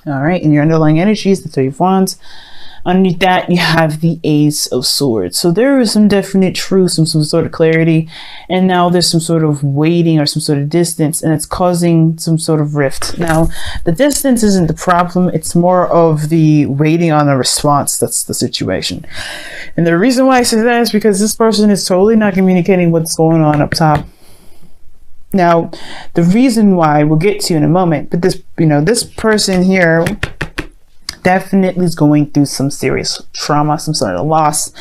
All right, in your underlying energies, the Three of Wands. Underneath that, you have the Ace of Swords. So there is some definite truth, some sort of clarity, and now there's some sort of waiting or some sort of distance, and it's causing some sort of rift. Now, the distance isn't the problem, it's more of the waiting on a response that's the situation. And the reason why I say that is because this person is totally not communicating what's going on up top. Now, the reason why we'll get to in a moment, but this, this person here definitely is going through some serious trauma, some sort of loss.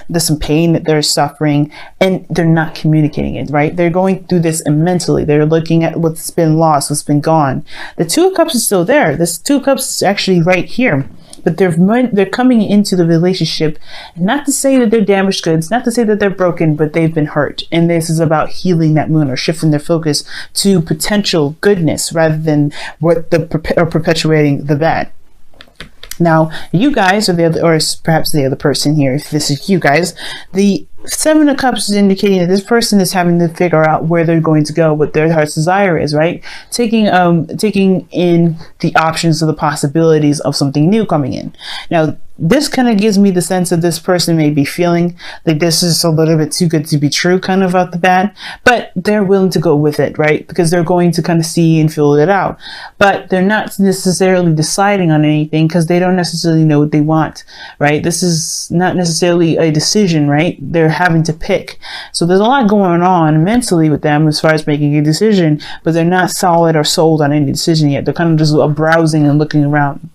There's some pain that they're suffering, and they're not communicating it, right? They're going through this mentally. They're looking at what's been lost, what's been gone. The Two of Cups is still there. This Two of Cups is actually right here, but they're coming into the relationship, not to say that they're damaged goods, not to say that they're broken, but they've been hurt. And this is about healing that wound, or shifting their focus to potential goodness rather than perpetuating the bad. Now, you guys, or perhaps the other person here, if this is you guys, the Seven of Cups is indicating that this person is having to figure out where they're going to go, what their heart's desire is, right? Taking in the options of the possibilities of something new coming in. Now, this kind of gives me the sense that this person may be feeling like this is a little bit too good to be true, kind of out the bat, but they're willing to go with it, right? Because they're going to kind of see and feel it out, but they're not necessarily deciding on anything because they don't necessarily know what they want, right? This is not necessarily a decision, right? They're having to pick. So there's a lot going on mentally with them as far as making a decision, but they're not solid or sold on any decision yet. They're kind of just browsing and looking around.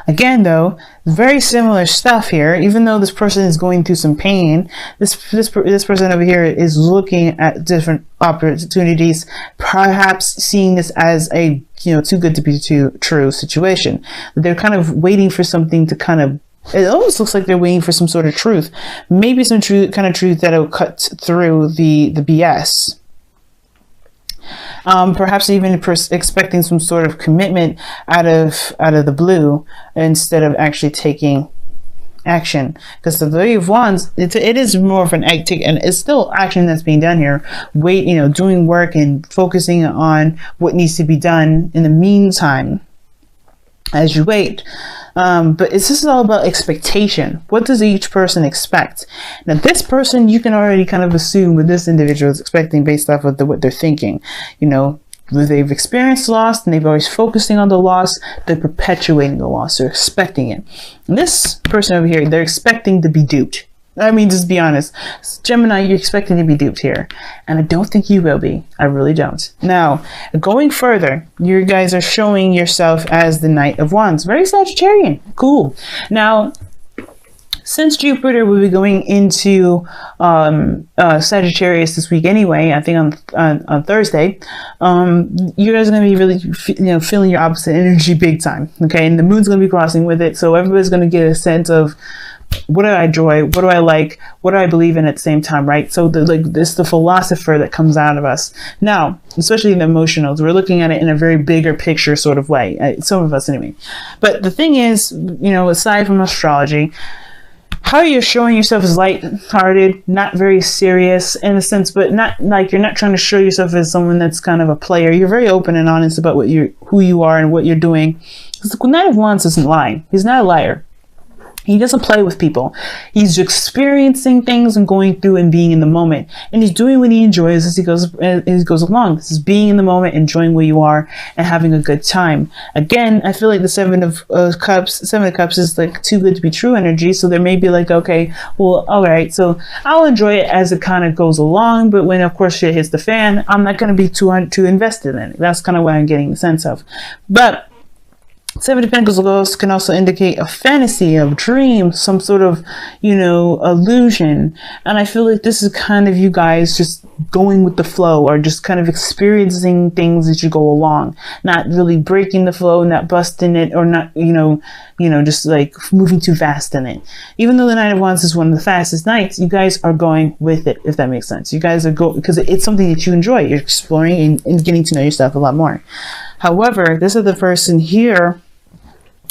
Again, though, very similar stuff here. Even though this person is going through some pain, this person over here is looking at different opportunities, perhaps seeing this as a too good to be true situation. They're kind of waiting for something to kind of. It almost looks like they're waiting for some sort of truth, maybe some truth that will cut through the BS. Perhaps even expecting some sort of commitment out of the blue instead of actually taking action, because the Three of Wands, it is more of an act, and it's still action that's being done here. Doing work and focusing on what needs to be done in the meantime as you wait. But this is all about expectation. What does each person expect? Now, this person, you can already kind of assume what this individual is expecting based off of what they're thinking. They've experienced loss and they've always focusing on the loss. They're perpetuating the loss. They're expecting it. And this person over here, they're expecting to be duped. I mean, just be honest. Gemini, you're expecting to be duped here. And I don't think you will be. I really don't. Now, going further, you guys are showing yourself as the Knight of Wands. Very Sagittarian. Cool. Now, since Jupiter will be going into Sagittarius this week anyway, I think on Thursday, you guys are going to be really feeling your opposite energy big time. Okay, and the moon's going to be crossing with it. So everybody's going to get a sense of, what do I enjoy? What do I like? What do I believe in at the same time, right? So this the philosopher that comes out of us. Now, especially the emotionals, we're looking at it in a very bigger picture sort of way. Some of us anyway. But the thing is, aside from astrology, how you're showing yourself is light-hearted, not very serious in a sense, but not like you're not trying to show yourself as someone that's kind of a player. You're very open and honest about who you are and what you're doing. Because the Knight of Wands doesn't lie. He's not a liar. He doesn't play with people. He's experiencing things and going through and being in the moment. And he's doing what he enjoys as he goes along. This is being in the moment, enjoying where you are, and having a good time. Again, I feel like the Seven of Cups is like too good to be true energy. So there may be like, okay, well, all right, so I'll enjoy it as it kind of goes along. But when, of course, shit hits the fan, I'm not going to be too invested in it. That's kind of what I'm getting the sense of. But Seven of Pentacles can also indicate a fantasy, a dream, some sort of, illusion. And I feel like this is kind of you guys just going with the flow, or just kind of experiencing things as you go along, not really breaking the flow, not busting it, or not, just like moving too fast in it. Even though the Knight of Wands is one of the fastest knights, you guys are going with it, if that makes sense. You guys are because it's something that you enjoy. You're exploring and getting to know yourself a lot more. However, this other person here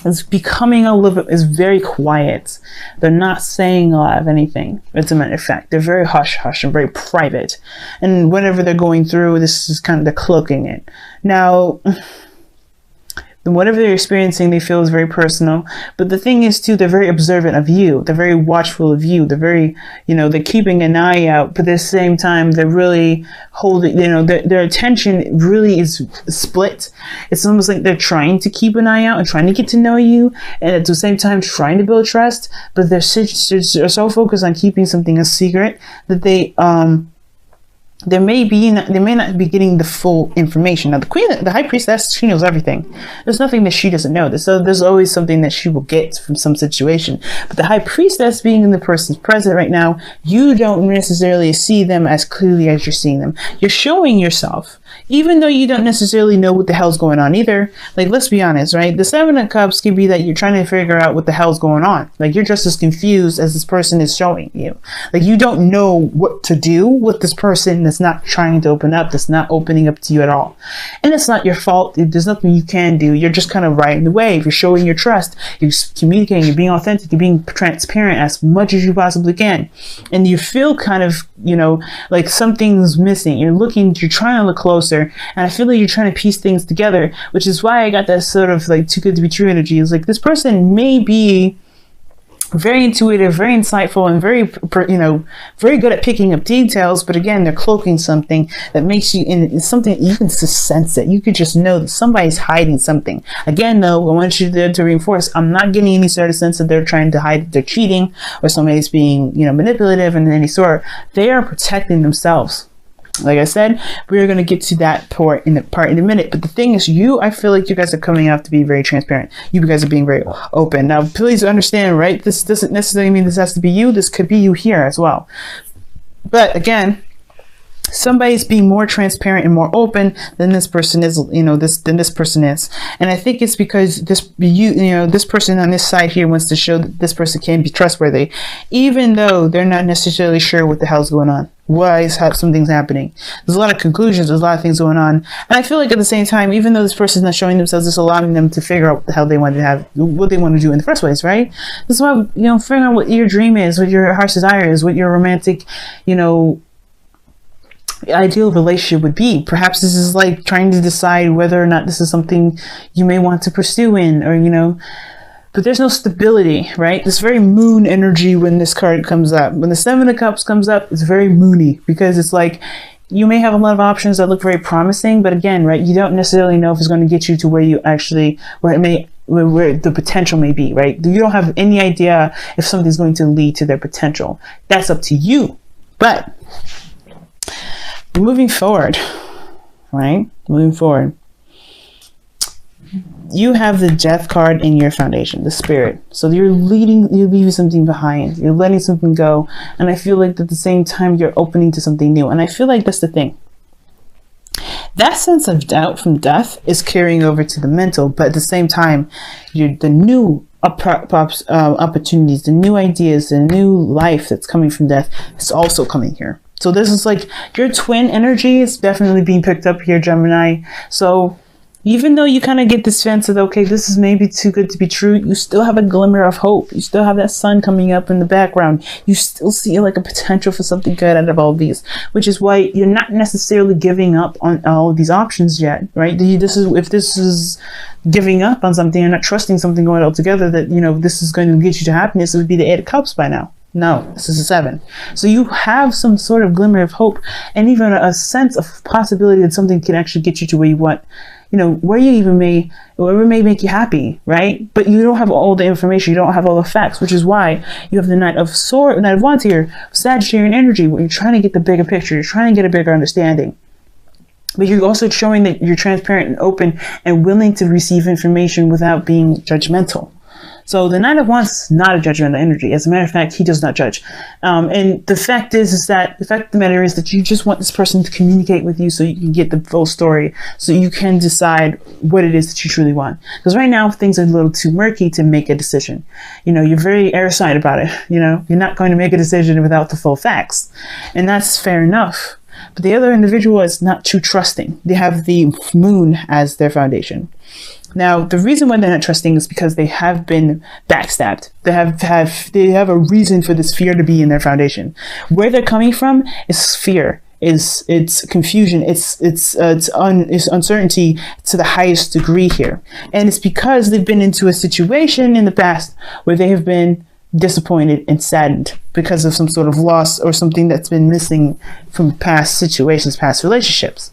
is becoming is very quiet. They're not saying a lot of anything. As a matter of fact, they're very hush-hush and very private. And whenever they're going through, this is kind of, they're cloaking it. Now, And whatever they're experiencing, they feel is very personal. But the thing is too, they're very observant of you. They're very watchful of you. They're very, they're keeping an eye out, but at the same time, they're really holding, their attention really is split. It's almost like they're trying to keep an eye out and trying to get to know you, and at the same time trying to build trust, but they're so focused on keeping something a secret that they may not be getting the full information. Now, the high priestess, she knows everything. There's nothing that she doesn't know. So there's always something that she will get from some situation. But the high priestess, being in the person's present right now, you don't necessarily see them as clearly as you're seeing them. You're showing yourself, even though you don't necessarily know what the hell's going on either. Like, let's be honest, right? The Seven of Cups can be that you're trying to figure out what the hell's going on. Like, you're just as confused as this person is showing you. Like, you don't know what to do with this person that's not trying to open up, that's not opening up to you at all. And it's not your fault. There's nothing you can do. You're just kind of riding the wave. You're showing your trust. You're communicating. You're being authentic. You're being transparent as much as you possibly can. And you feel kind of, like something's missing. You're trying to look closer. And I feel like you're trying to piece things together, which is why I got that sort of like too good to be true energy. It's like this person may be very intuitive, very insightful, and very good at picking up details. But again, they're cloaking something that makes you, and it's something you can just sense it. You could just know that somebody's hiding something. Again, though, I want you to reinforce, I'm not getting any sort of sense that they're trying to hide, they're cheating, or somebody's being, manipulative in any sort. They are protecting themselves. Like I said, we're going to get to that part in a minute. But the thing is, I feel like you guys are coming out to be very transparent. You guys are being very open. Now, please understand, right? This doesn't necessarily mean this has to be you. This could be you here as well. But again, somebody's being more transparent and more open than this person is, than this person is. And I think it's because this person on this side here wants to show that this person can be trustworthy, even though they're not necessarily sure what the hell's going on. Why is something's happening? There's a lot of conclusions. There's a lot of things going on. And I feel like at the same time, even though this person's not showing themselves, it's allowing them to figure out what the hell they want to have, what they want to do in the first place, right? This is why, figuring out what your dream is, what your heart's desire is, what your romantic, ideal relationship would be. Perhaps this is like trying to decide whether or not this is something you may want to pursue in, or, but there's no stability, right? This very moon energy when this card comes up. When the Seven of Cups comes up, it's very moony, because it's like you may have a lot of options that look very promising, but again, right, you don't necessarily know if it's going to get you to where the potential may be, right? You don't have any idea if something's going to lead to their potential. That's up to you. But moving forward, right? Moving forward, you have the Death card in your foundation, the Spirit. So you're leaving something behind. You're letting something go. And I feel like at the same time, you're opening to something new. And I feel like that's the thing. That sense of doubt from death is carrying over to the mental. But at the same time, the new opportunities, the new ideas, the new life that's coming from death is also coming here. So this is like your twin energy is definitely being picked up here, Gemini. So even though you kind of get this sense of, okay, this is maybe too good to be true, you still have a glimmer of hope. You still have that sun coming up in the background. You still see like a potential for something good out of all of these, which is why you're not necessarily giving up on all of these options yet, right? If this is giving up on something and not trusting something going altogether that, this is going to get you to happiness, it would be the Eight of Cups by now. No, this is a 7. So you have some sort of glimmer of hope and even a sense of possibility that something can actually get you to where you want, wherever may make you happy, right? But you don't have all the information. You don't have all the facts, which is why you have the Knight of Wands here, Sagittarian energy, where you're trying to get the bigger picture. You're trying to get a bigger understanding. But you're also showing that you're transparent and open and willing to receive information without being judgmental. So the Knight of Wands is not a judgmental energy. As a matter of fact, he does not judge. And the fact is that the fact of the matter is that you just want this person to communicate with you so you can get the full story, so you can decide what it is that you truly want. Because right now things are a little too murky to make a decision. You're very airtight about it. You're not going to make a decision without the full facts, and that's fair enough. But the other individual is not too trusting. They have the moon as their foundation. Now, the reason why they're not trusting is because they have been backstabbed. They have a reason for this fear to be in their foundation. Where they're coming from is fear. it's confusion, it's uncertainty to the highest degree here. And it's because they've been into a situation in the past where they have been disappointed and saddened because of some sort of loss or something that's been missing from past situations, past relationships.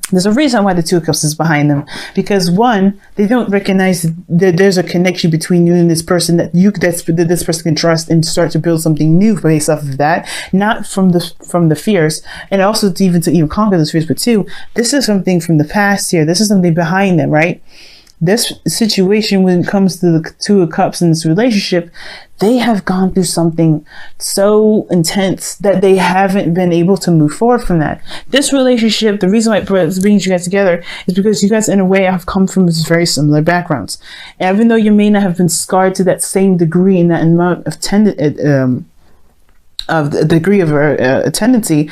There's a reason why the Two of Cups is behind them, because one, they don't recognize that there's a connection between you and this person that this person can trust and start to build something new based off of that, not from the fears, and also to even conquer those fears. But two, this is something from the past here. This is something behind them, right? This situation, when it comes to the Two of Cups in this relationship, they have gone through something so intense that they haven't been able to move forward from that. This relationship, the reason why it brings you guys together is because you guys, in a way, have come from very similar backgrounds. And even though you may not have been scarred to that same degree in that amount of tendency,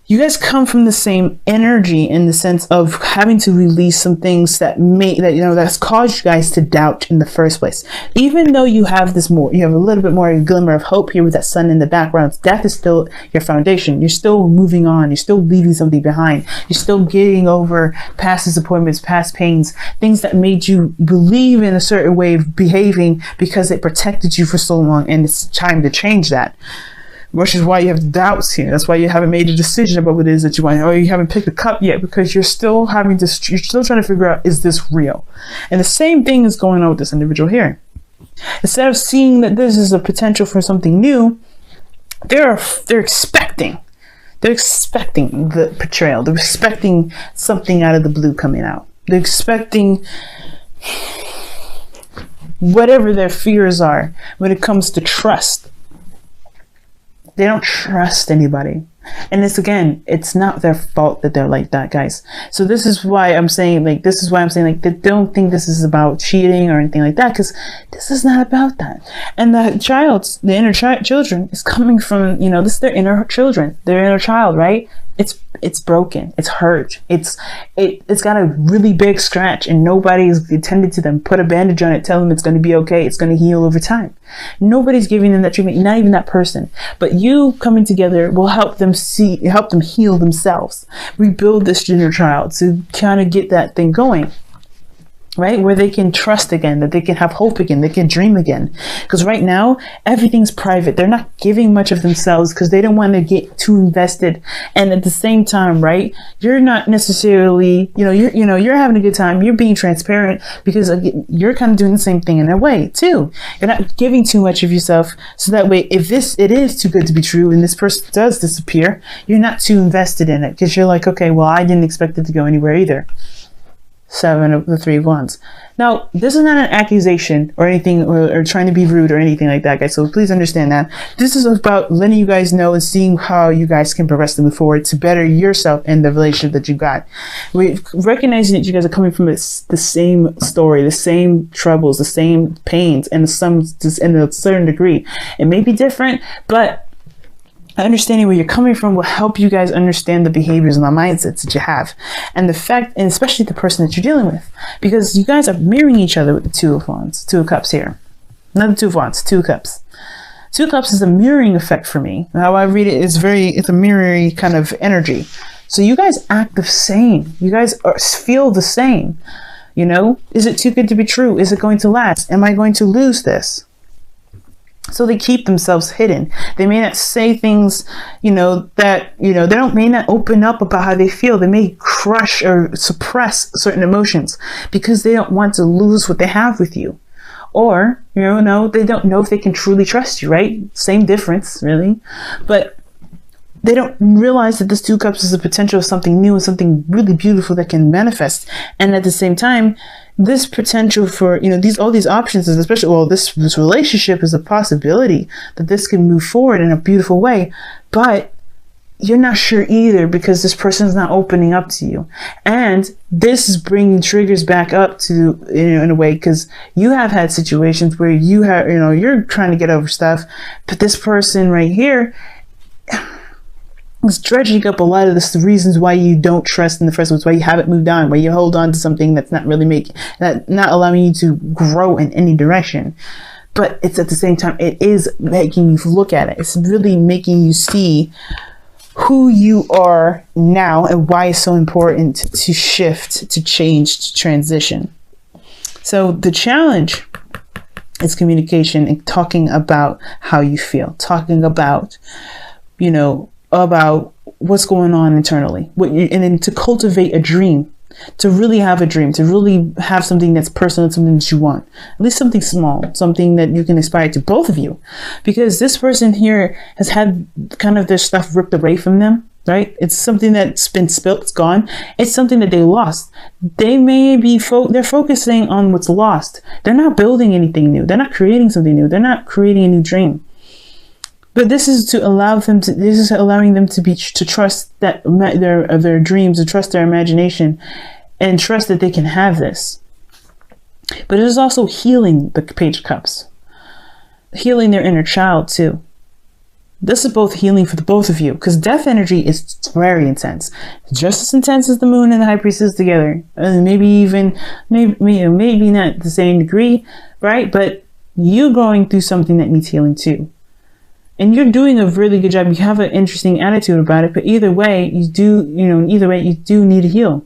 you guys come from the same energy in the sense of having to release some things that's caused you guys to doubt in the first place. Even though you have you have a little bit more of a glimmer of hope here with that sun in the background, death is still your foundation. You're still moving on. You're still leaving something behind. You're still getting over past disappointments, past pains, things that made you believe in a certain way of behaving because it protected you for so long, and it's time to change that. Which is why you have doubts here. That's why you haven't made a decision about what it is that you want, or you haven't picked a cup yet, because you're still trying to figure out, is this real? And the same thing is going on with this individual here. Instead of seeing that this is a potential for something new, they're expecting the betrayal. They're expecting something out of the blue coming out. They're expecting whatever their fears are when it comes to trust. They don't trust anybody. And it's not their fault that they're like that, guys. So this is why I'm saying, they don't think this is about cheating or anything like that, because this is not about that. And the inner children is coming from, this is their inner children, their inner child, right? It's broken, it's hurt, it's got a really big scratch, and nobody's attended to them, put a bandage on it, tell them it's going to be okay, it's going to heal over time. Nobody's giving them that treatment, not even that person. But you coming together will help them heal themselves, rebuild this inner child to kind of get that thing going, right? Where they can trust again, that they can have hope again, they can dream again. Because right now, everything's private. They're not giving much of themselves because they don't want to get too invested. And at the same time, right, you're not necessarily, you're having a good time. You're being transparent because you're kind of doing the same thing in a way too. You're not giving too much of yourself. So that way, if it is too good to be true and this person does disappear, you're not too invested in it because you're like, okay, well, I didn't expect it to go anywhere either. 7 of the 3 of Wands. Now, this is not an accusation or anything, or trying to be rude or anything like that, guys. So please understand that. This is about letting you guys know and seeing how you guys can progress to move forward to better yourself in the relationship that you got. We recognizing that you guys are coming from the same story, the same troubles, the same pains, and in a certain degree. It may be different, but understanding where you're coming from will help you guys understand the behaviors and the mindsets that you have, and especially the person that you're dealing with, because you guys are mirroring each other with the Two of Wands, Two of Cups here, not the Two of Wands, Two of Cups. Two of Cups is a mirroring effect for me. How I read it is it's a mirroring kind of energy. So you guys act the same. You guys feel the same. Is it too good to be true? Is it going to last? Am I going to lose this? So they keep themselves hidden. They may not say things, they may not open up about how they feel. They may crush or suppress certain emotions because they don't want to lose what they have with you. Or, they don't know if they can truly trust you, right? Same difference, really. But they don't realize that this Two of Cups is a potential of something new and something really beautiful that can manifest. And at the same time, this potential for, all these options is especially, this relationship is a possibility that this can move forward in a beautiful way, but you're not sure either because this person's not opening up to you. And this is bringing triggers back up to, in a way, because you have had situations where you're trying to get over stuff, but this person right here is dredging up a lot of the reasons why you don't trust in the first place, why you haven't moved on, why you hold on to something that's not really not allowing you to grow in any direction. But it's at the same time, it is making you look at it. It's really making you see who you are now and why it's so important to shift, to change, to transition. So the challenge is communication and talking about how you feel, talking about, about what's going on internally, and then to cultivate a dream, to really have a dream, to really have something that's personal, something that you want, at least something small, something that you can aspire to, both of you, because this person here has had kind of their stuff ripped away from them, right? It's something that's been spilt, it's gone. It's something that they lost. They may be, they're focusing on what's lost. They're not building anything new. They're not creating something new. They're not creating a new dream. But this is to allow them to, this is allowing them to trust that their dreams, to trust their imagination, and trust that they can have this. But it is also healing the Page of Cups, healing their inner child too. This is both healing for the both of you, because death energy is very intense, just as intense as the moon and the high priestess together, and maybe not the same degree, right? But you're going through something that needs healing too. And you're doing a really good job. You have an interesting attitude about it, but either way, you do need to heal.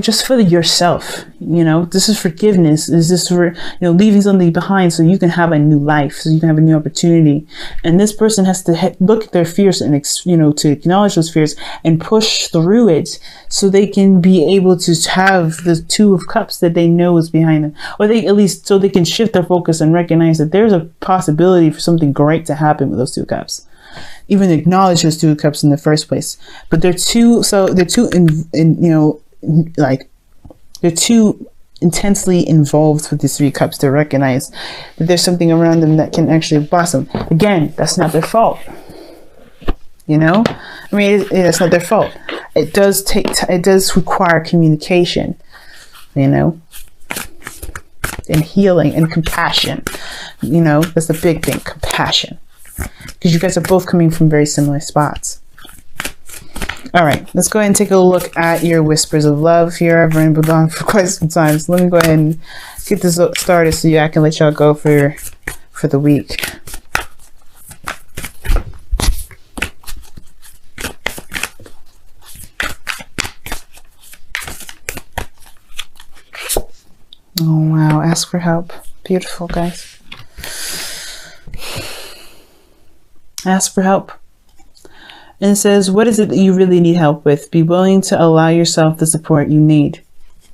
Just for yourself, this is forgiveness. This is for, leaving something behind so you can have a new life, so you can have a new opportunity. And this person has to look at their fears and, to acknowledge those fears and push through it so they can be able to have the Two of Cups that they know is behind them, or they at least so they can shift their focus and recognize that there's a possibility for something great to happen with those Two Cups. Even acknowledge those Two of Cups in the first place. But they're too intensely involved with these Three Cups to recognize that there's something around them that can actually blossom. Again, that's not their fault. It's not their fault. It does require communication, and healing and compassion. That's the big thing, compassion, because you guys are both coming from very similar spots. All right, let's go ahead and take a look at your whispers of love here. I've rambled on for quite some time, so let me go ahead and get this started so I can let y'all go for the week. Oh wow, ask for help. Beautiful, guys. Ask for help. And it says, what is it that you really need help with? Be willing to allow yourself the support you need.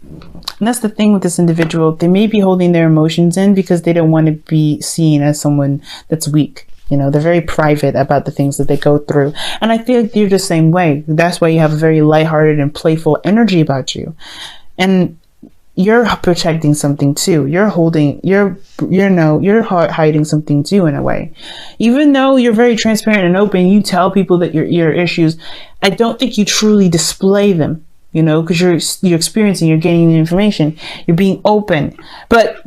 And that's the thing with this individual. They may be holding their emotions in because they don't want to be seen as someone that's weak. They're very private about the things that they go through. And I feel like you're the same way. That's why you have a very lighthearted and playful energy about you. And you're protecting something too. You're hiding something too in a way. Even though you're very transparent and open, you tell people that your issues, I don't think you truly display them, because you're experiencing, you're gaining the information, you're being open. But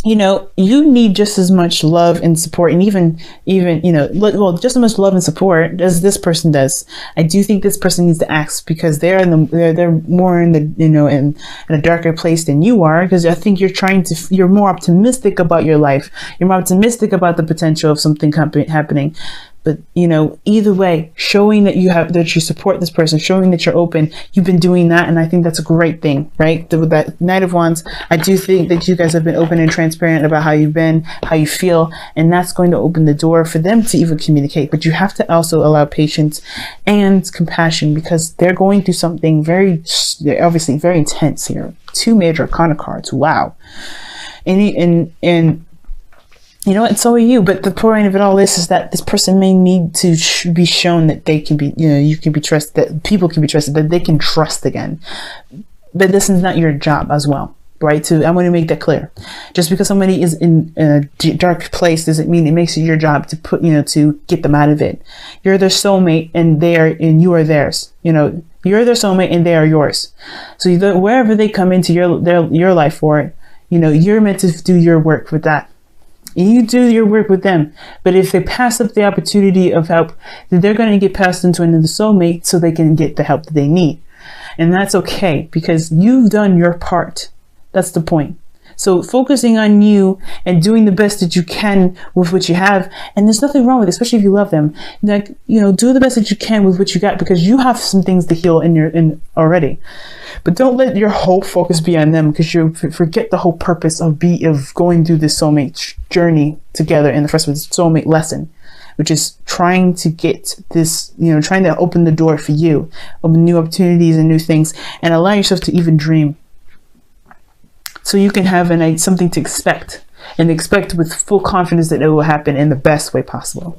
you need just as much love and support, and even just as much love and support as this person does. I do think this person needs to ask, because they're more in the in a darker place than you are, because I think you're more optimistic about your life. You're more optimistic about the potential of something happening. But either way, showing that you support this person, showing that you're open, you've been doing that, and I think that's a great thing, right? With that Knight of Wands, I do think that you guys have been open and transparent about how you've been, how you feel, and that's going to open the door for them to even communicate. But you have to also allow patience and compassion, because they're going through something obviously very intense here. 2 major arcana cards, wow, and and so are you. But the point of it all is that this person may need to be shown that they can be, you can be trusted, that people can be trusted, that they can trust again. But this is not your job as well, right? So I want to make that clear. Just because somebody is in a dark place doesn't mean it makes it your job to to get them out of it. You're their soulmate, and you are theirs. You're their soulmate, and they are yours. So wherever they come into your life for it, you're meant to do your work with that. You do your work with them. But if they pass up the opportunity of help, then they're going to get passed into another soulmate so they can get the help that they need. And that's okay, because you've done your part. That's the point. So focusing on you and doing the best that you can with what you have. And there's nothing wrong with it, especially if you love them. Like, you know, do the best that you can with what you got, because you have some things to heal in already. But don't let your whole focus be on them, because you forget the whole purpose of going through this soulmate journey together in the first place, soulmate lesson, which is trying to get this, you know, trying to open the door for you, open new opportunities and new things, and allow yourself to even dream. So you can have something to expect, and expect with full confidence that it will happen in the best way possible.